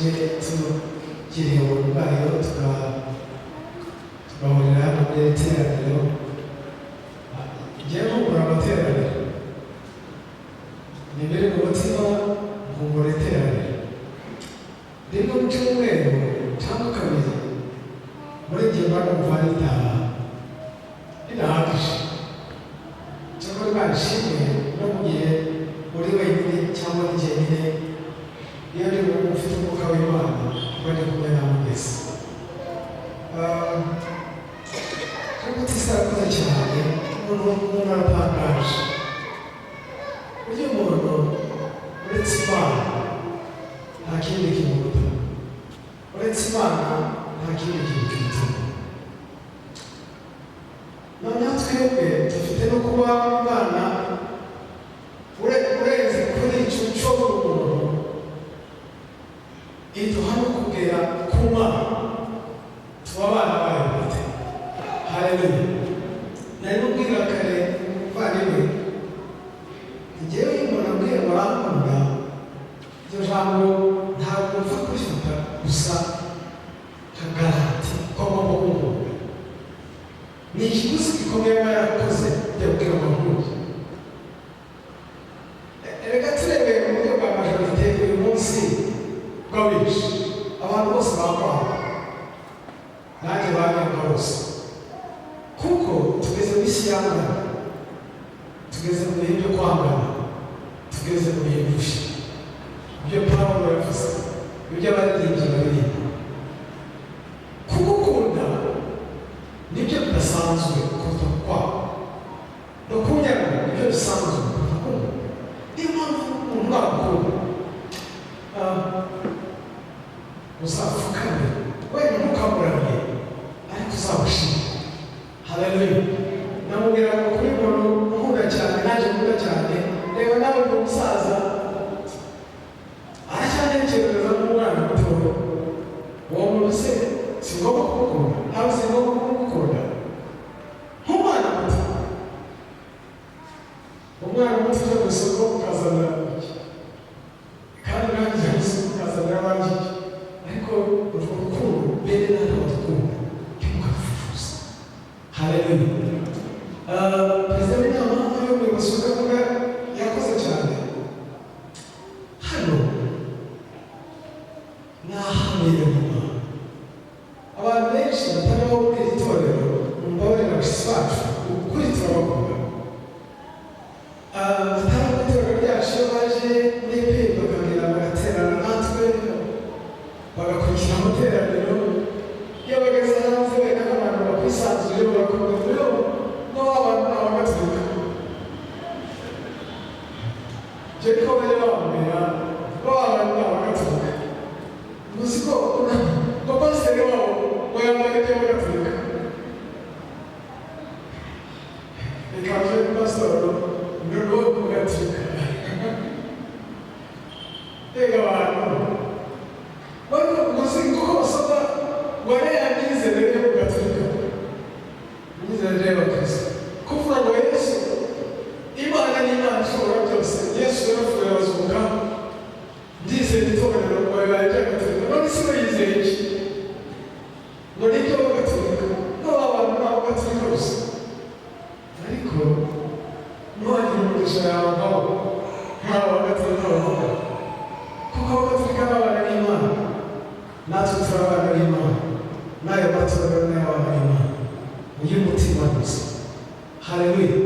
ishimwe tugiriye ubuntu bwayo tukabahurira hano muri iri teraniro. Ngiye kugura amateraniro ni mbere mu mutima nkugura iteraniro rimwe mu cyumweru cyangwa kabiri muri igihe mbana kuva ritaha rirahagije cyangwa rwarishimwe no mu gihe uri wenyine cyangwa n'igihe nyine iyo ari wowe ufite umwuka w'Imana kuba ari kumwe nawe mwese. Ariko tuzakora cyane umuntu aratangaje burya umuntu uretse Imana nta kindi kimuruta, uretse Imana nta kindi kintu kimutuma. Noneho twebwe dufite no kuba Imana urenze kuri icyo cy'umuntu iduha no kugera ku Mana tuba abana bayo bwite. Haleluya. Nari mubwira kare umuvandimwe njyewe iyo umuntu ambwiye ngo arankunda iryo jambo ntabwo mpfa kurifata gusa nka garanti ko agomba kunkunda. Ni ikiguzi gikomeye aba yarakoze byo kubwira ngo nkunda. Reka turebeye mu buryo bwa majorite uyu munsi bw'abishi abantu bose bakwanga nanjye banyanga bose kuko tugeze mu isi yangana, tugeze mu bihe byo kwangana, tugeze mu bihe byinshi ibyo Pawulo yavuze, ibyo abaririmbyi baririmba. Kugukunda nibyo bidasanzwe kuruta kwanga, no kunyanga nibyo bisanzwe kuruta kumva. Niyo mpamvu umuntu wagukunda uzapfukame wenda ntukamuramye ariko uzawushima. Haleluya. Namubwira ngo kuri muntu nkunda cyane naje nkunda cyane, reba nawe ni umusaza aracyanekereza nk'umwana mutoya. Uwo muntu se si ngombwa kumukunda, ntabwo si ngombwa kumukunda nk'umwana muto. Umwana muto ujya ku isoko ukazanira iki kandi nanjye ujya ku isoko ukazanira abandi iki, ariko urwo rukundo mbere natwe badukunda ntimukarufufuze. Haleluya. Perezida w'inama y'ubuyobozi w'Akavuga yakoze cyane. Hano ni ahabera nyuma abantu benshi batariho muri iri torero mumbabarire na bashiki bacu ukuri turabakunda. Batari mu itorero ryacu iyo baje muri eperi bakabwira bagaterana natwe bagakurikira amateraniro, iyo bageze hanze wenda nk'abantu bakwisanzuye barakomeza rero n'abantu n'abagaturika ibyo niko bajya bambwira n'abantu n'abagaturika. Muzi ko pasiteri wabo ngo yambaye iby'abagaturika bikabije ku pasitoro ngo umugaturika. Rega abantu bano muzi kuko basoma wariya myizerere yo kugaturika, imyizerere y'abakristo kuvuga ngo Yesu Imana ni Imana ishobora byose, Yesu yarapfuye arazuka, ndizera itorero ngo bibaye iby'agaturika. None si we yizeye iki? ngo ni iby'abagaturika n'abantu n'abagaturika gusa. Ariko ntiwagire umugisha yawe nk'abo nk'abagaturika bavuga, kuko abagaturika n'abana b'Imana natwe turi abana b'Imana, n'ayo matorero ni abana b'Imana y'umutima gusa. Haleluya.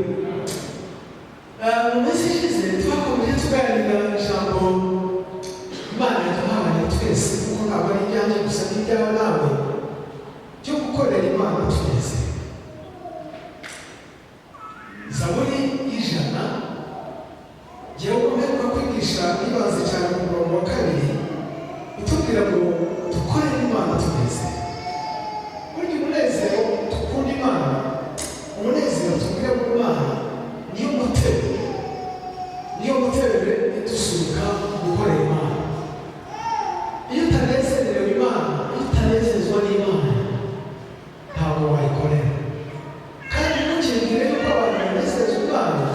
Mu minsi ishize twakomeje tuganira ijambo Imana yaduhaye twese, kuko ntabwo ari ibyanjye gusa n'ibyawe nawe, byo gukorera Imana twese. Zaburi y'ijana jyewe umeruka kwigisha ibanze cyane ku murongo wa 2 utubwira ngo dukorere Imana twese. Burya umunezero dukunda Imana, umunezero tubwira mu Imana niyo mutebe idusunika gukorera Imana. Iyo utanezerewe Imana, iyo utanezezwa n'Imana ntabwo wayikorera. Kandi ntukibwire yuko abantu banezezwa Imana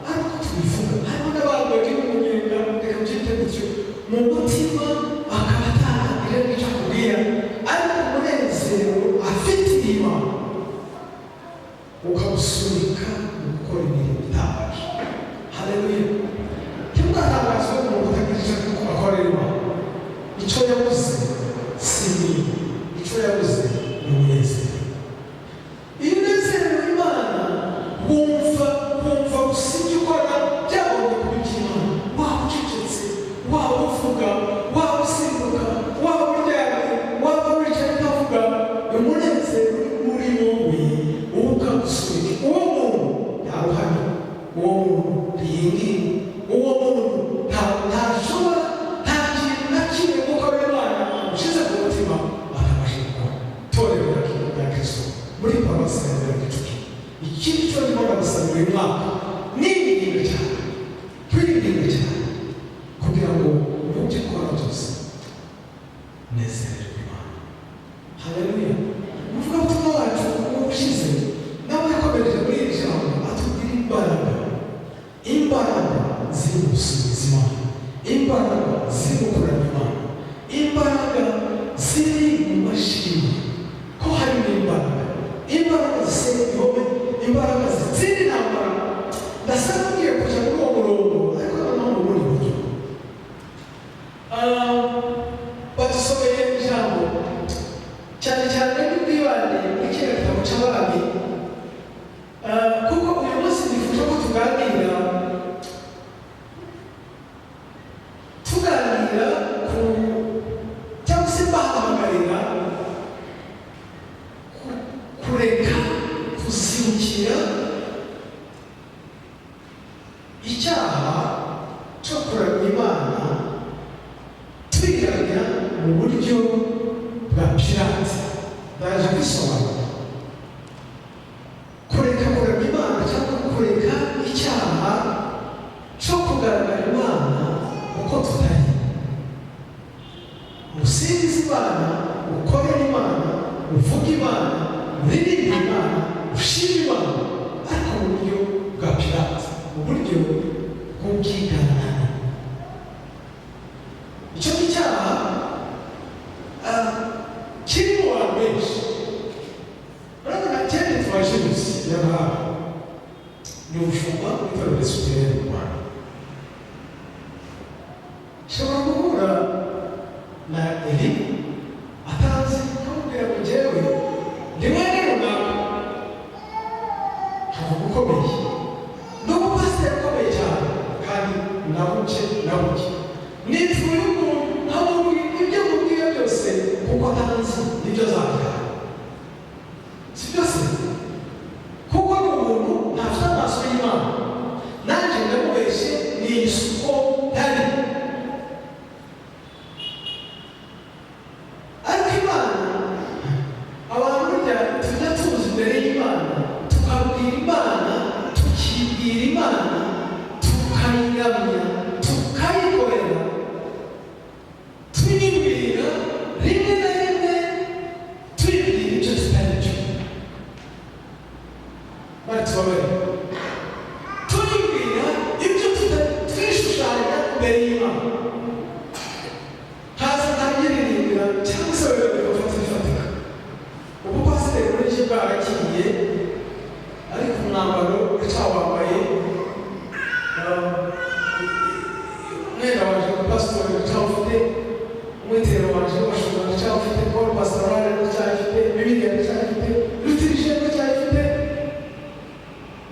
ariko tubivuga, harimo n'abantu bagira umunyenga reka byite gutyo mu mutima akaba haleluya. ariko umunezero afitiye Imana ukamusunika gukora imirimo itangaje, haleluya. ntimwatangazwe umuntu utagira icyo akorera Imana. icyo yabuze si imirimo, icyo yabuze ni umunezero. iyo unezerewe Imana wumva gusa ibyo ukora byabonye kuba iby'Imana. waba ucecetse, waba uvuga, waba usimbuka, waba uryamye, waba wicaye utavuga, umunezero uri wowe ukagusunika. uwo muntu ntaruhanya, uwo muntu ntiyingiye, uwo muntu ntashobora, nta kintu na kimwe gukorera Imana ushize ku mutima atabasha gukora. torero rya Kristo muri paruwasi ya Gicuki, ikindi cyo ndimo ndabasaba uyu mwaka nirinda cyane, twirinda cyane kugira ngo mu byo ukora byose nezererwe Imana, haleluya. umuvugabutumwa wacu ubushize nawe yakomereje muri iri jambo atubwira imbaraga ziri mu gusubiza Imana, imbaraga ziri mu kuramya Imana, imbaraga ziri mu mashini, ko harimo imbaraga zisenya ibihome, imbaraga zitsinda intambara. ndasa n'ugiye kujya muri uwo murongo, ariko noneho mu bundi buryo. badusomeye ijambo cyane cyane n'ubwibane muri kiriya gitabo cy'Abami, kuko uyu munsi nifuje ko tuganira ku cyangwa se mbahamagarira kureka kuzibukira icyaha cyo kuramya Imana twiramya mu buryo bwa pirate. ndaje kwisobanura. kureka kuramya Imana cyangwa kureka icyaha cyo kugaragara Imana uko tutari. usingiza Imana, ukorera Imana, uvuga Imana, uririmba Imana, ushima Imana, ariko mu buryo bwa pirate, mu buryo bw'ubwiganane. icyo ni icyaha kiri mu bantu benshi. urabona cyane twaje gusa y'abantu ni ubushumba bw'itorero Presbyterienne mu Rwanda. ushobora guhura na Eli atazi kumubwira ngo njyewe ndi mwene runaka, havuga ukomeye, ni umupasiteri ukomeye cyane, kandi nabuke nitwa uyu muntu nkamubwira ibyo mubwiye byose kuko atazi nibyo azakora. si byose kuko ni umuntu ntafite amaso y'Imana. nanjye ndamubeshye ni isuko ntari. ariko Imana, abantu burya tujya tuza imbere y'Imana tukabwira Imana, tukibwira Imana, tukayiramya, tukayikorera, tuyibwira rimwe na rimwe, tuyibwira ibyo tutari byo. baratubabera tuyibwira ibyo twishushanya imbere y'Imana. haza ntabyiririmbira cyangwa se wewe bigafata bifatika. ubupasiteri muri iki bwarakiye, ariko umwambaro ucyawambaye, umwenda waje wa pasitori ucyawufite, umwitero waje w'abashumba ucyawufite, Paul pastorale ucyayifite, Bibiliya ucyayifite, Lutirije ucyayifite.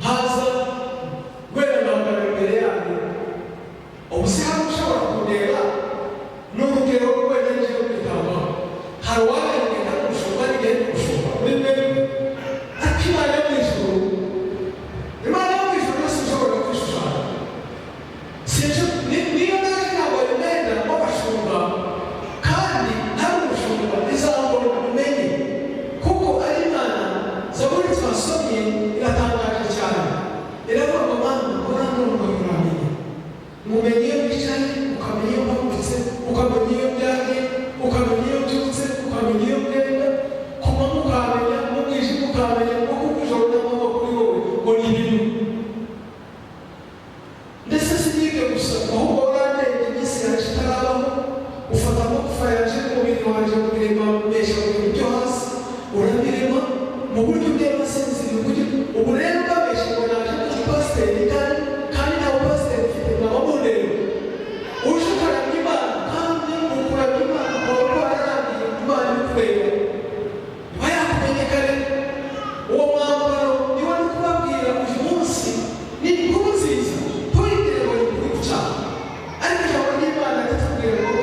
haza wera mwambaro imbere yanyu. ubu se hari ushobora kundeba n'urugero rw'uwenyeje rw'igitambaro. hari uwabengeka n'ubushumba n'igenda ubushumba muri mwebwe, ariko Imana yo mu ijuru, Imana yo mu ijuru yose ushobora kwishushanya. niyo naje ntabwo imyenda w'abashumba, kandi ntari umushumba izambona umenye, kuko ari Imana. Zaburi twasomye iratangaje cyane, iravuga ngo Mana ukora n'urumva uramenye. mumenye iyo wicaye, ukamenya iyo mpagurutse, ukamenya iyo byagiye, ukamenya iyo byutse, ukamenya iyo bwenda, ku manywa ukamenya, mu mwijima ukamenya, kuko ijoro n'amanywa kuri wowe ngo ni ibintu. ndetse si n'ibyo gusa, ahubwo warandenge iminsi yacu itarabaho, ufata amagufa yaje mu mubiri wanjye mu mirimo mu buryo bw'abasinzira ubu rero babeshe ngo naje ku pasiteri kandi nta pasiteri ufite mwababonero uje ukaramya Imana kandi ukuramya Imana ukaba wararambiye Imana ikureba niba yakumenyekane uwo mwambaro niwo ndi kubabwira uyu munsi ni inkuru nziza tuyigire ngo ni ukuri gucyaha ariko ijambo ry'Imana ritubwira ngo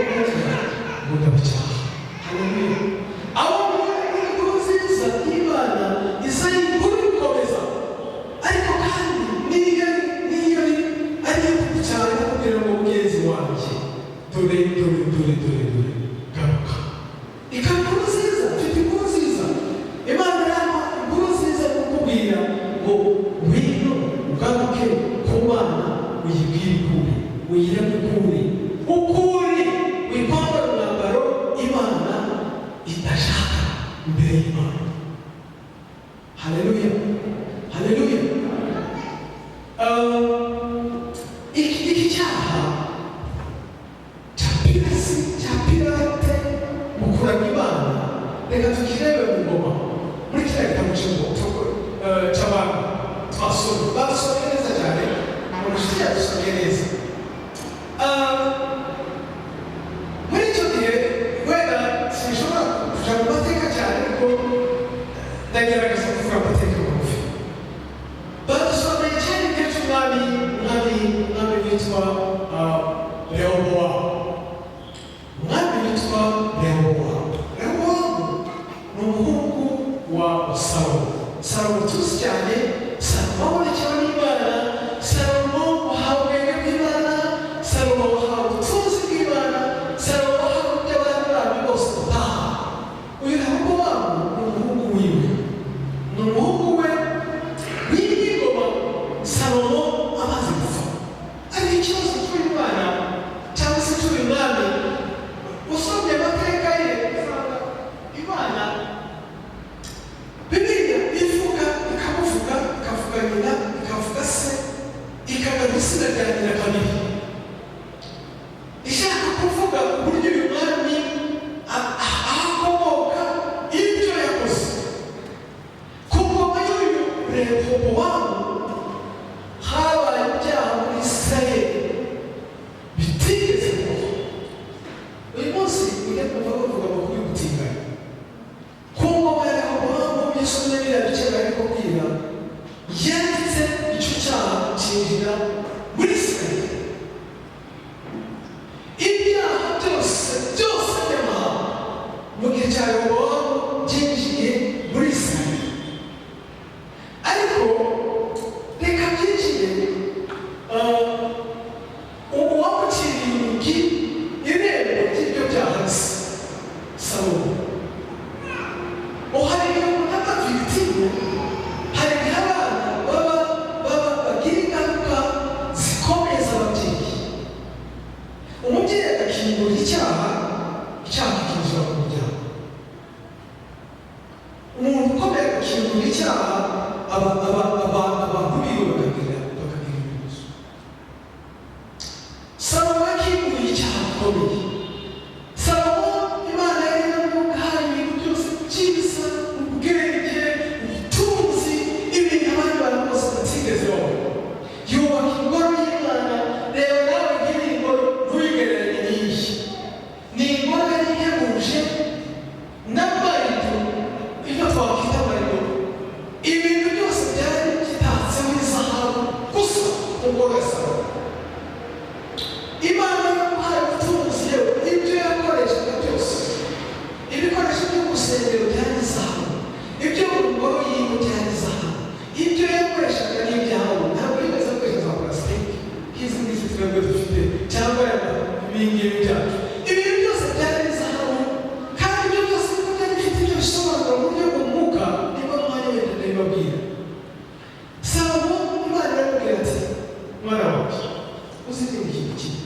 mudabicyaha. Haleluya. Abo inkuru nziza y'Imana isa inkuru ikomeza ariko kandi niyo ari gucyaha kugira ngo mugenzi wanjye dore garuka. Inkuru nziza mfite inkuru nziza Imana yampa inkuru nziza yo kukubwira ngo ngwino ugaruke ku Mana uyibwire ukuri uyireme ukuri wipambara umwambaro Imana idashaka imbere y'Imana. Haleluya. Haleluya. Iki cyaha cya pirate mu kuramya Imana reka tukirebe mu ngoma muri kiriya gitabo cy'abantu basomye neza cyane umushyitsi yadusomye neza. Muri icyo gihe wenda sinshobora kuja mu mateka cyane ariko ndagerageza kuvuga amateka magufi. Badusomeye cyane igihe cy'umwami witwa Rehobowamu. Umwami witwa Rehobowamu ni umuhungu wa Salomo. Salomo tuzi cyane, Salomo abonekewe n'Imana, Salomo wahawe ubwenge bw'Imana, Salomo wahawe ubutunzi bw'Imana, Salomo wahawe ibyo abandi bami bose bataha. Uyu Rehobowamu ni umuhungu wiwe, ni umuhungu we w'ingoma Salomo amaze gupfa. Ariko ikibazo cy'uyu mwana cyangwa se cy'uyu mwami usomye amateka ye usanga Imana Bibiliya ivuga ikamuvuga ikavuga nyina ikavuga se ikavuga izina rya nyina kabiri ishaka kuvuga uburyo uyu mwami ahakomoka ibyo yakoze ku ngoma y'uyu Rehobowamu habaye ibyaha muri Isirayeli bitigeze kubaho. Uyu munsi ujya kumva bavuga amakuru y'ubutinganyi ku ngoma ya Rehobowamu yisomye biriya bice bari kubwira yanditse icyo cyaha cyinjira muri Isirayeli. Ibyaha byose by'amahanga mu gihe cya Rehobowamu byinjiye muri Isirayeli ariko reka byinjiye uwamuciriye urugi irembo ry'ibyo byaha Salomo. Hari igihe umuntu aba victime, hari igihe abana bagira ingaruka zikomeye z'ababyeyi. Umubyeyi agakingura icyaha kikinjira mu muryango. Umuntu ukomeye agakingura icyaha abantu biwe bakagira ibibazo. Salomo yakinguriye icyaha gikomeye. Salomo Imana yari yaramuhaye ibintu byose byiza, ubwenge, ubutunzi, ibintu abandi bantu bose batigeze babona. Yubaka ingoro y'Imana. Reba nawe nk'iyi ngoro ntuyigereranye n'iyi. Ni ingoro yari ihebuje n'amarido, ibyo twakwita amarido. Ibintu byose byari bitatseho izahabu gusa mu ngoro ya Salomo. Imana yamuhaye ubutunzi yewe ibyo yakoreshaga byose, ibikoresho byo mu rusengero byari izahabu, ibyo mu ngoro yiwe byari izahabu, ibyo yakoreshaga ni ibyahabu. Ntabwo yigeze akoresha za plastique nk'izi ngizi twebwe dufite cyangwa ibingibi byacu. Ibintu byose byari izahabu kandi ibyo byose niko byari bifite ibyo bisobanura mu buryo bw'umwuka. Niba mwanya wenda ndabibabwira. Salomo Imana iramubwira ati mwana wanjye uzirinde ikintu kimwe,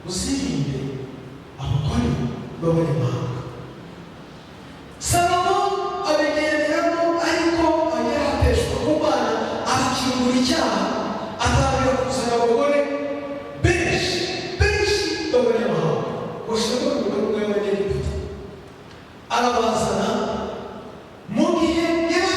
uzirinde abagore b'abanyamahanga. Salomo abigenderamo ariko agera hateshwa ku Mana, akingura icyaha, atangira kuzana abagore benshi b'abanyamahanga bashaka kuvuga y'Abanyegiputa. Arabazana mu gihe yari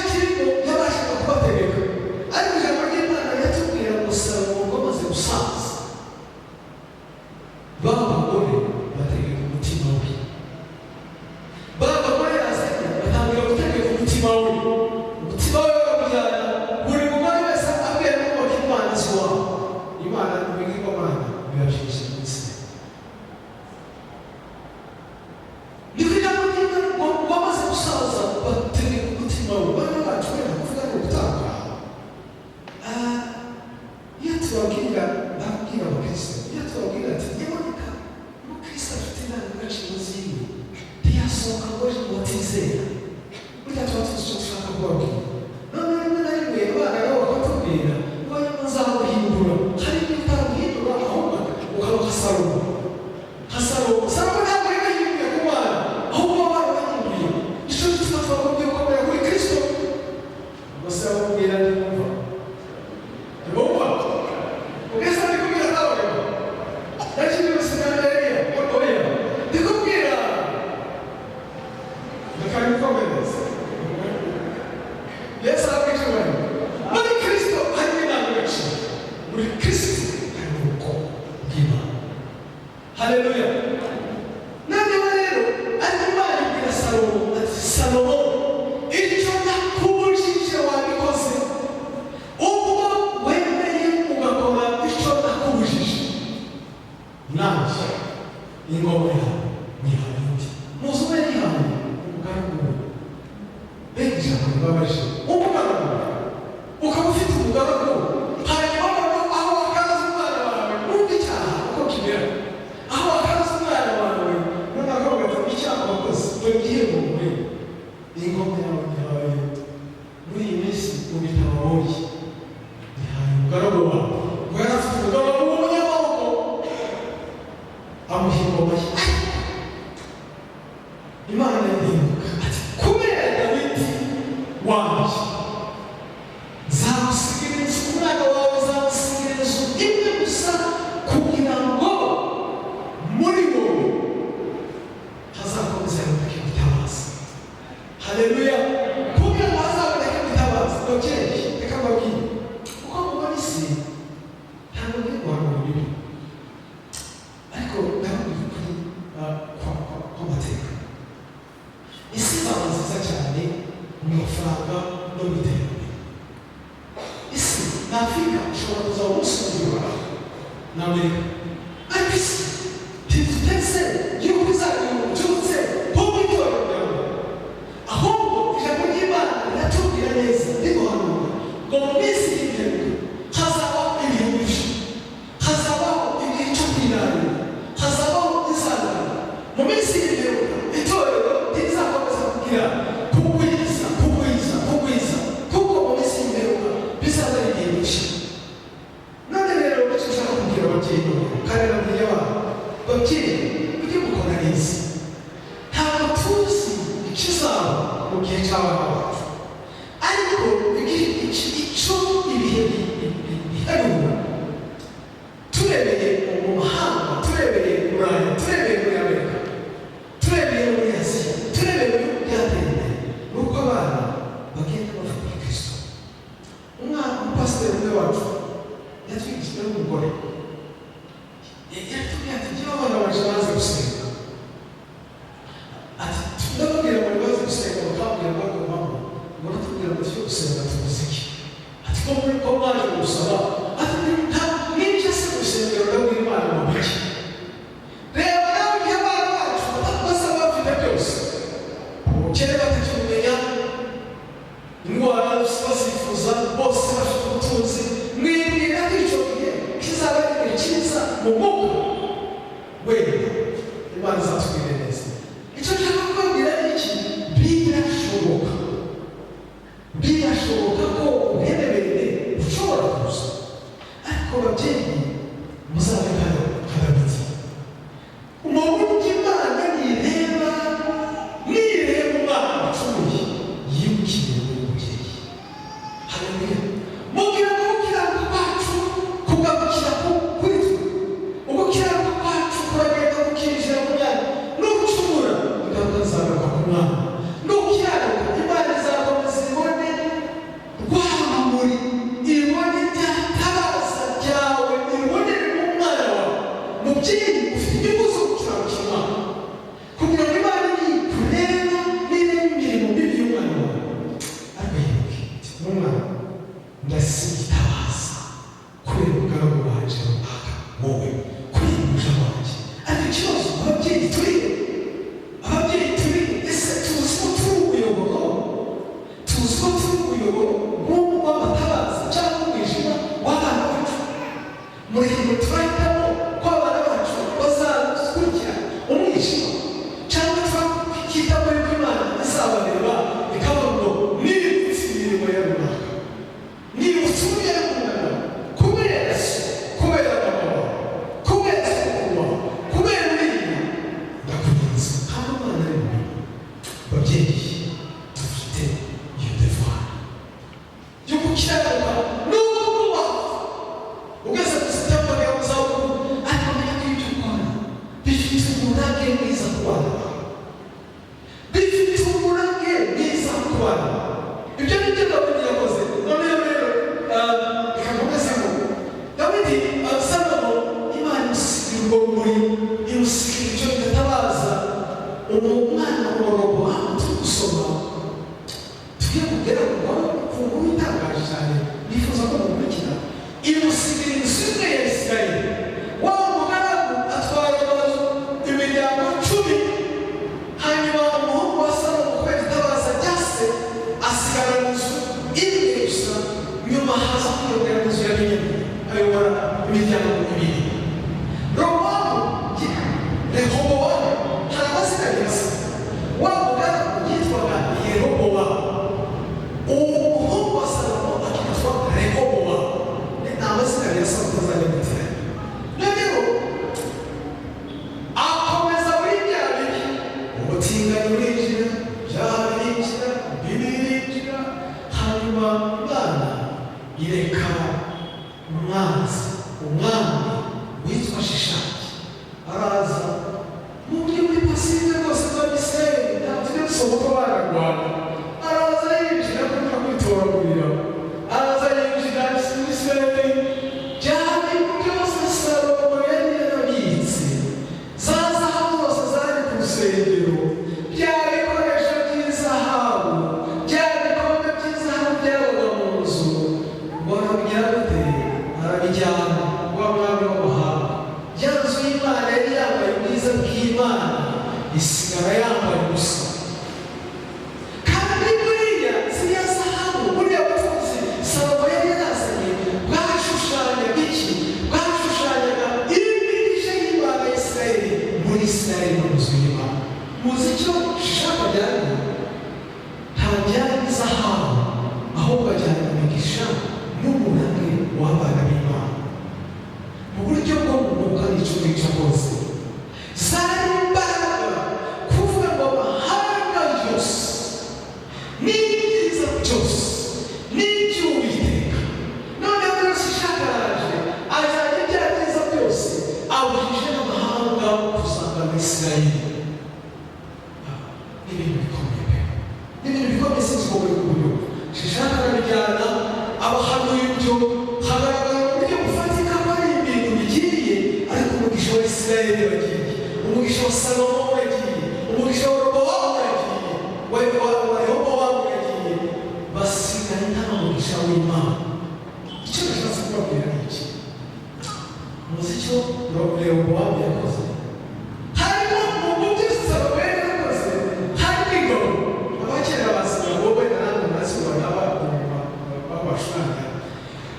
akabikomereza. Yesu arabwishimira muri Kristo harimo indangagaciro, muri Kristo harimo urukundo rw'Imana. Haleluya. Noneho rero ariko Imana ibwira Salomo ati, Salomo, icyo nakubujije wabikoze, ubwo wemeye ugakora icyo nakubujije, nanjye ingoma yawe nihaye undi. Muzi uwo yarihaye? Umugaragu we. Mbega ijambo ribabaje. Umugaragu ukaba ufite umugaragu, hanyuma aho wakaza umwana wawe n'undi icyaha uko kimera, aho wakaza umwana wawe none akavuga ati icyaha wakoze bagiye mu muriro, ingoma yawe nihaye undi. Muri iyi minsi mu bitabo woye nihaye umugaragu wawe ngo yari afite umugaragu w'umunyamaboko, amuha ingoma ye. Imana iribuka ati, kubera Dawidi wanjye nzamusigira inzu, umwana wawe nzamusigira inzu imwe gusa, kugira ngo muri wowe hazakomeza haboneke gutabaza. Haleluya. Kugira ngo hazaboneke gutabaza. Dokeye reka mbabwire uko mubona isi ntabwo ngiye guhanura bibi, ariko ndababwira ukuri kw'amateka. Isi izaba nziza cyane mu mafaranga no mu iterambere. Isi na Afurika ishobora kuzaba umusungura na Amerika, ariko isi ntituteze yuko izagira ububyutse nko mu itorero ryawe, ahubwo ijambo ry'Imana riratubwira neza riduhanura ngo mu minsi y'imperuka hazabaho ibihe bibi, hazabaho igihe cyo kwinanira, hazabaho inzangano. Mu minsi y'imperuka itorero rizakomeza kugira kugwiza, kuko mu minsi y'imperuka bizaza ari igihe byinshi. None rero icyo ushaka kubwira ababyeyi kandi nabwiye abana, babyeyi mujye mukora neza. Ntabwo tuzi ikizaba mu gihe cy'abana bacu, ariko icyo ibihe biharura, turebeye mu mahanga, turebeye mu Burayi, turebeye muri Amerika, turebeye muri Aziya, turebeye mu bihugu byateye imbere, ni uko abana bagenda bavuga Kristo. Umupasiteri umwe wacu yatwigishije n'umugore, yatubwiye ati, njyewe abana baje baze gusenga, ati ndababwira ngo baze gusenga, bakambwira ngo mama ngo natubwira ngo tujye gusenga tuvuze iki? Ati ko mwaje gusaba, ati n'ibyo se gusengera ndabwira Imana mu biki? Reba nawe igihe abana bacu basaba bafite byose, ubukene batakimenya, indwara bazifuza, bose bafite ubutunzi, mwibwira ko icyo gihe kizaba ari igihe cyiza mu mwuka. Wenda Imana izatubwire neza. Icyo nshaka kubabwira ni iki? Birashoboka ko ubuhereberere bushobora kuza, ariko babyeyi muzabe nk'ababitsi. Umuntu Imana nireba umwana wacumuye, yibukiye muri mubyeyi. Haleluya. Mubwira ngo gukiranuka kwacu kugarukira kuri twe, ugukiranuka kwacu kuragenda kukinjira mu myanya, no gucumura ingaruka zagaruka ku mwana, no gukiranuka Imana izakomeza ibone rwamamuri, ibone ryatabaza ryawe, ibonere mu mwana wawe. Mubyeyi ufite inyungu zo gukiranukira Imana, kugira ngo Imana nikureba n'ireba imirimo mibi y'umwana wawe, ariko yibuke iti, n'umwana ndasitabaza kubera umugaragu wanje runaka, wowe kubera umuja wanje. Ariko ikibazo ababyeyi turi ese tuzi ko turi umuyoboro w'amatabaza cyangwa umwijima w'abana bacu? Mureke turahitamo ko abana bacu bazakurikira umwijima, cyangwa tukitamo yuko Imana izabareba ikavuga ngo nibutse imirimo ya runaka, nibutse uburyo yakundana, kubera so, kubera mama wawe, kubera sokuru wawe, kubera uriya ndakurinze. Kandi Imana ari mu bintu. Babyeyi dufite iyo devoir yo gukiranuka n'ubwo kuba ugeze ku sitambo ya muzabukuru, ariko menya ko ibyo ukora bifite umurage mwiza ku bana bawe, bifite umurage abana. Ibyo ni byo Dawidi yakoze. Noneho rero ikakomeza ngo Dawidi Salomo Imana imusigira urwo rumuri, imusigira icyo gitabaza umwana w'Rehobowamu. Turi gusoma tugiye kugera ku nkuru itangaje cyane nifuza ko mukurikira. Imusigira inzu imwe ya Isirayeli. Wa mugaragu atwara imiryango 10, hanyuma umuhungu wa Salomo kubera itabaza rya se asigara mu nzu imwe gusa. Nyuma haza kwiyongera inzu ya Benyamini ayobora imiryango 2. Rehobowamu hari amazina yose. Wa mugaragu yitwaga Yerobowamu. Umuhungu wa Salomo akitwa Rehobowamu. Ni amazina ya Salomo azanyamutira. Noneho akomeza muri bya bibi. Umutinganyi urinjira, ibyaha birinjira, bibi birinjira. Hanyuma Imana ireka umwami witwa Shishaki araza mu buryo buri pasinde rwose bw'Abisirayeli. Ntabwo gusoma ko bararwana. Araza yinjira kuko kwitoragurira. Araza yinjira muri Isirayeli. Byari byose Salomo yari yarabitse. Za zahabu zose zari ku rusengero. Bya bikoresho by'izahabu. Bya bikombe by'izahabu byabaga mu nzu. Ngo arabijyana gute? Arabijyana wa mwami w'amahanga. Ya nzu y'Imana yari yambaye ubwiza bw'Imana isigara yambaye ubusa. Kandi buriya ziriya zahabu, buriya butunzi Salomo yari yarazanye bwashushanyaga iki? Bwashushanyaga imigisha y'Imana ya Isirayeli muri Isirayeli mu nzu y'Imana. Muzi icyo Shishaki ajyanye? Ntajyanye izahabu, ahubwo ajyanye imigisha n'umunani w'abana b'Imana. Mu buryo bwo mu mwuka n'icyo ngicyo rwose zari imbaraga kuvuga ngo amahanga yose n'ibyiza byose n'iby'Uwiteka. Noneho rero Shishaki araje ajyanye ibya byiza byose abujije n'amahanga kuzanga mu Isirayeli. Ni ibintu bikomeye pe. Ni ibintu bikomeye sinzi ko buri buryo. Shishaki arabijyana abahanuye ibyo hagaragara uburyo bufatika ko ari ibintu bigiye, ariko umugisha wa Isirayeli wagiye, umugisha wa Salomo wagiye, umugisha wa Rehobowamu wagiye, wa Rehobowamu wagiye, basigara nta mugisha w'Imana. Icyo nashatse kubabwira ni iki? Muzi icyo Rehobowamu yakoze? Harimo mu buryo Salomo yari yakoze, harimo ingabo. Abakera basigaye wowe na namwe murasubira babashwanya.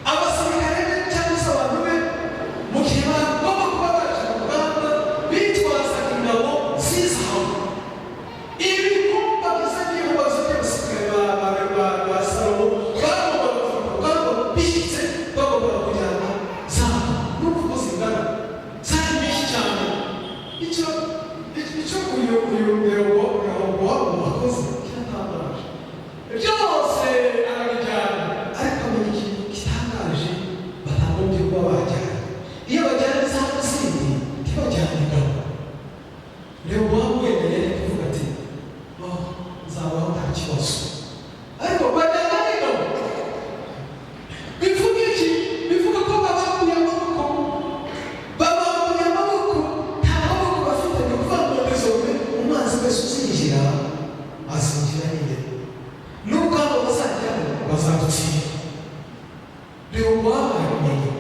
Abasirikare cyangwa se abantu be mu gihe bagomba kuba baje mu rugamba bitwazaga ingabo z'izahabu. Ibigomba bisa n'ibihumbazo by'abasirikare ba Salomo bagombaga kuva ku rugamba bishyitse, bagombaga kujyana zahabu. N'uko zingana zari nyinshi cyane. Icyo Rehobowamu wakoze kiratangaje. Byose arabijyana, ariko amenya ikintu gitangaje batagombye kuba bajyana. Iyo bajyana izahabu zindi ntibajyane ingabo. Rehobowamu wenda yari kuvuga ati nzabaho nta kibazo, ariko bajyana n'ingabo. Bivuga iki? Bivuga ko babambuye amaboko. Babambuye amaboko, nta maboko bafite. Ni ukuvuga ngo bezombe umwanzi wese uzinjira azinjira nyine. N'urugamba bazajyamo bazarutsinda. Rehobowamu arabimenye.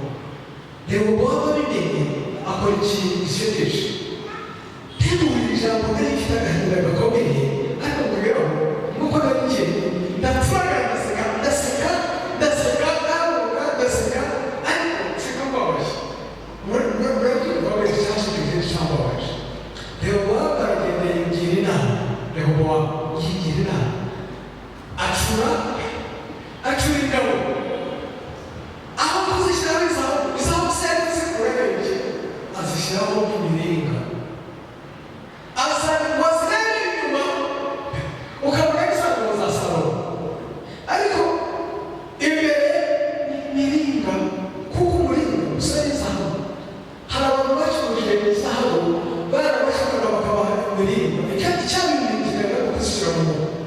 Rehobowamu abimenye akora ikintu gishegeshe. Ntegurira ijambo ryari rifite agahinda gakomeye, ariko mbwira ngo nk'uko nabigiye ndapfuraga ndaseka ndaruhuka ndaseka, ariko nseka mbabaje. Murabyumva cyashyigikiye cyambabaje. Rehobowamu aragenda yigira inama. Rehobowamu yigira inama acura ingabo. Aho kuzishyiraho izahabu se yari zikura hejuru, azishyiraho imiringa. Azana wazirebe inyuma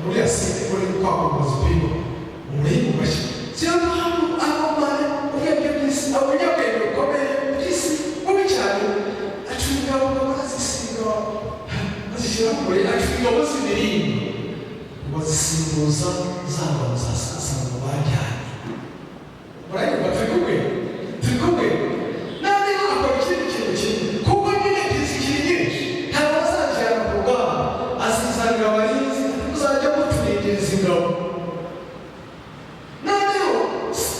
muri asite muri kwamamaza ubwimo umurimo bashya siyo mpamvu abamana ubwenge bw'isi abanyabwenge bukomeye bw'isi bubi cyane acunga bazisiga bazishyira kure acunga bazimirimba bazisimbuza zaba zasasanga bajyanye murayumva turi kumwe noneho akora ikindi kintu kimwe kuko nyine zikiri nyinshi ntabwo bazajyana ku rugamba azizanira abarinzi uzajya muturindiriza ingabo noneho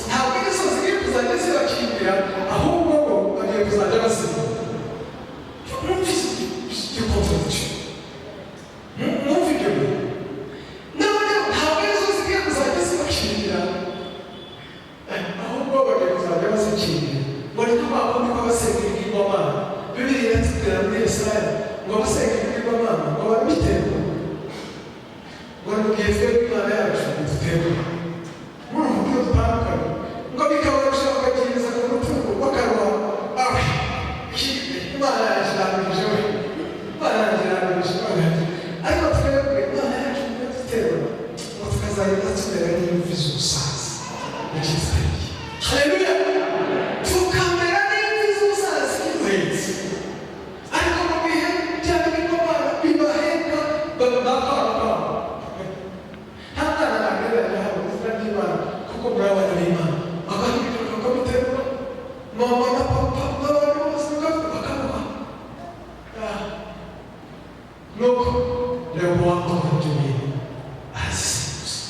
ntabwo arizo zigiye kuzajya zibakingira ahubwo bo bagiye kuzajya basimbuza mwumvise icyo kontorotyo mwumva ibyo bintu noneho ntabwo arizo zigiye kuzajya zibakingira ahubwo bagiye kuzajya bazikingira ngo ni nk'abakundi ko basenga ibigirwamana Bibiliya iratubwira muri Yesaya ngo basenga ibigirwamana ngo babiterwe ngo ni mu gihe twebwe Imana yacu duterwa muri ubu buryo dutandukanye ngo bikabarusha bakagiriza ku mutungo bakarwa awe Imana yacu irambirije we Imana yacu irambirije bagahita ariko twebwe Imana yacu niyo duterwa ngo tukazagenda tumera nk'imvi z'umusaza ukitariye haleluya tukamera nk'imvi z'umusaza z'inzitzi ariko mu bihe byaba bigomana bibaheka bakaba nta mwana nagereranya hano izina ry'Imana kuko muri abana b'Imana bakabikora bakabiterura mama na papa n'abandi bose bakamuha nuko rero wakora ibyo bintu arazisimbuza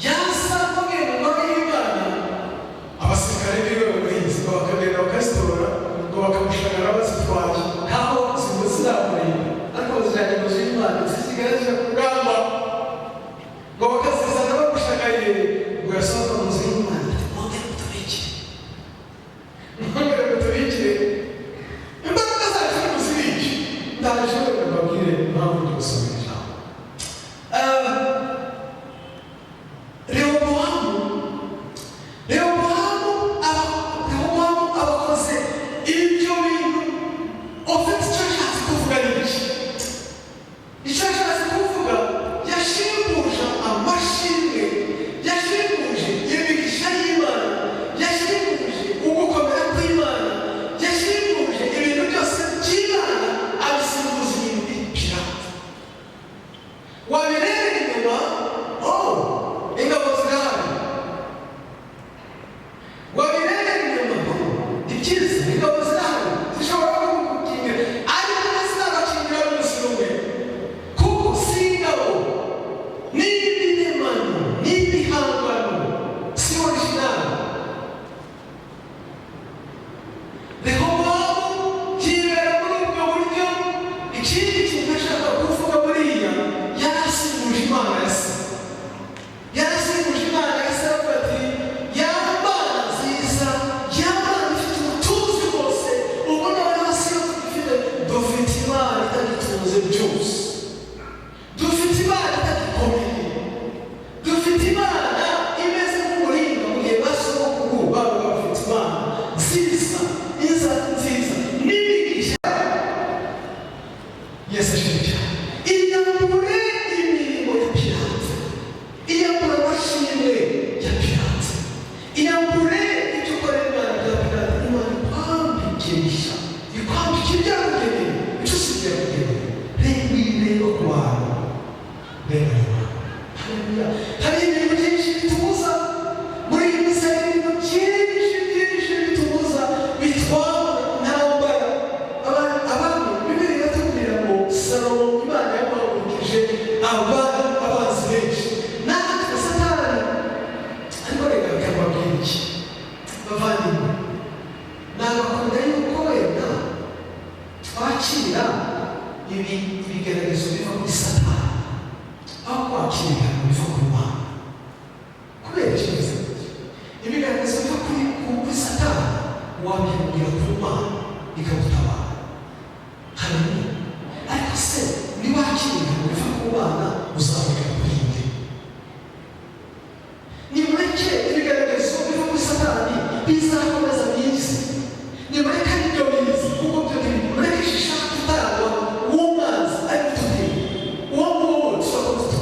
yasambuye mu ngoro y'Imana abasirikare biwe bamuhinzi ngo bakagenda bakasitora ngo bakamushagara bazitwaye nkaho zimuziramurira ariko bazijyanye mu nzu y'Imana zisigaye zija ku rugamba ngo bakazizana bamushagaye ngo yasohoka mu nzu y'Imana mwongere mutubikire imbaraga zacu nimuzibike ndaje mbabwire impamvu ndi gusoma ijambo Rehobowamu abakoze ibyo bintu ufite icyo ashatse kuvuga n'iki icyo ashatse kuvuga yashimbuje amashimwe yashimbuje imigisha y'Imana yashimbuje ugukomera kw'Imana yashimbuje ibintu byose by'Imana abisimbuza ibintu by'ipirata wabireba inyuma ingabo zirahari wabireba inyuma ibyiza ingabo zirahari zishobora kugukingira ariko ntizinabakingira n'umunsi n'umwe kuko si ingabo n'ibiremano n'ibihangano si original Rehobowamu yibera muri ubwo buryo ikindi kintu ashaka kuvuga buriya yarasimbuje Imana ya se yarasimbuje Imana ya se aravuga ati ya Mana nziza ya Mana ifite ubutunzi bwose ubu noneho si yo tugifite dufite Imana itagitunze byose dufite Imana itagikomeye dufite Imana imeze nk'umuringa mu gihe basogokuru baba bafite Imana nziza nziza n'imigisha Yesu ashimwe cyane iyambure imirimo ya pirate iyambure amashimwe ya pirate iyambure ibyo ukorera Imana bya pirate Imana ikwambikisha ikwambika ibyakugenewe icyo si ibyakugenewe reba ireba ku bantu reba haleluya hari ibintu byinshi bitubuza muri iyi minsi hari ibintu byinshi bitubuza bitwara intambara abantu Bibiliya iratubwira ngo Salomo Imana yamuhagurukije abanzi benshi natwe Satani ariko reka bikababwira iki bavandimwe nagakunda yuko wenda twakira ibigeragezo biva kuri Satani aho kwakira ibihano biva ku Mana kubera ikibazo ibigaragaza biva kuri Satani wabibwira ku Mana ikagutabara haleluya ariko se niwakira ibihano biva ku Mana uzabona kuri nde nimureke ibigaragazo biva kuri Satani bizakomeza byinshi nimureke n'ibyo biza kuko byo biri mureke ishaka tutaragwa uwo mwanzi ari tubiri uwo nguwo tuzakomeza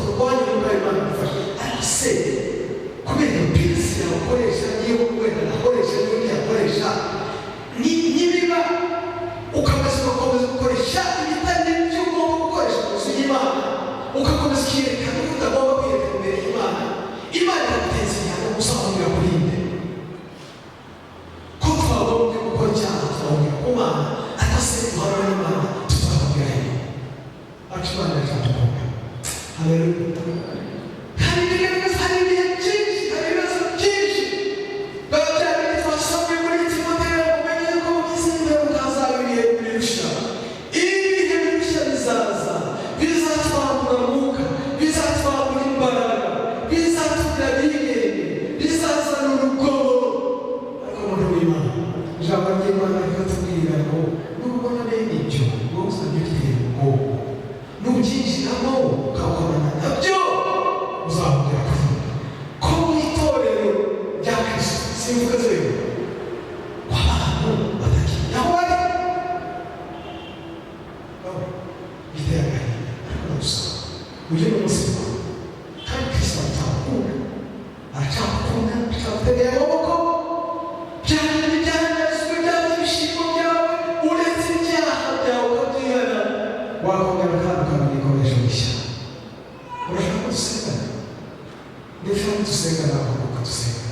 ndetse dusenga n'abavuka dusenga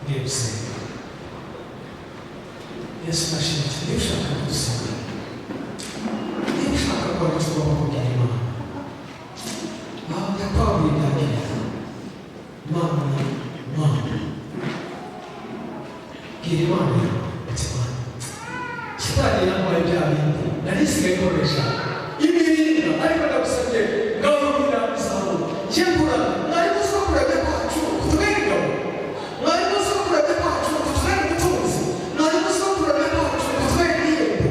ngiye gusenga Yesu nashimye niba ushaka gusenga niba ushaka kuba tugomba kugira Imana ntabwo yakwabuye imyaka Imana gira Imana Satani yambaye bya bindi narisigaye nkoresha ibirinda ariko ndagusabye ngababwira izamu cyekura mwari muzi ko kurabya kwacu kutubera ingabo mwari muzi ko kurabya kwacu kutubera ubutunzi mwari muzi ko kurabya kwacu kutubera irembo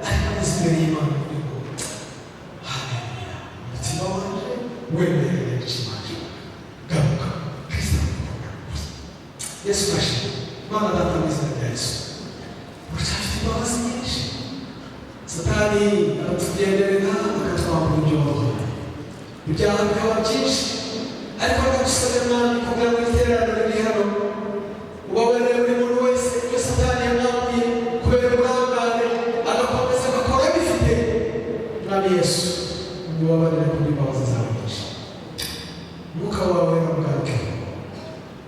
ariko nizigere y'Imana yuko haleluya umutima wanje wemereye ikimaje garuka Kristo Yesu ashimwe Imana data mu izina rya Yesu uracyafite imbabazi nyinshi Satani aratugenderera akatwambura ibyobo ibyaha bikaba byinshi ariko ndagusabye Mwami kugira ngo itererane riri hano ubabarire buri muntu wese ibyo Satani yamwambuye kubera uburangare agakomeza agakora bifite Mwami Yesu umubabarire kuri imbabazi zawe nyinshi Mwuka wawe n'ubwake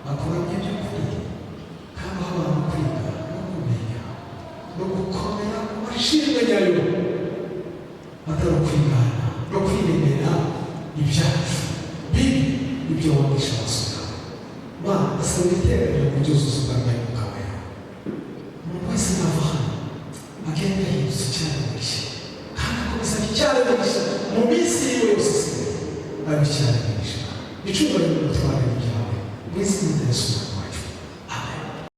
akuramye by'ukuri kandi aho abantu kwiga no kumenya no gukomera mu mashimwe yayo atari ukwigana no kwiremera ibyacu bibi ibyo wandisha abasuka Mana asaba iterambere mu byuzuzo bwawe mukabera umuntu wese nava hano agenda yibutsa icyaremesha kandi akomeza icyaremesha mu minsi yiwe yose asigaye abicyaremesha icumba ry'ubutware byawe mu izina rya Yesu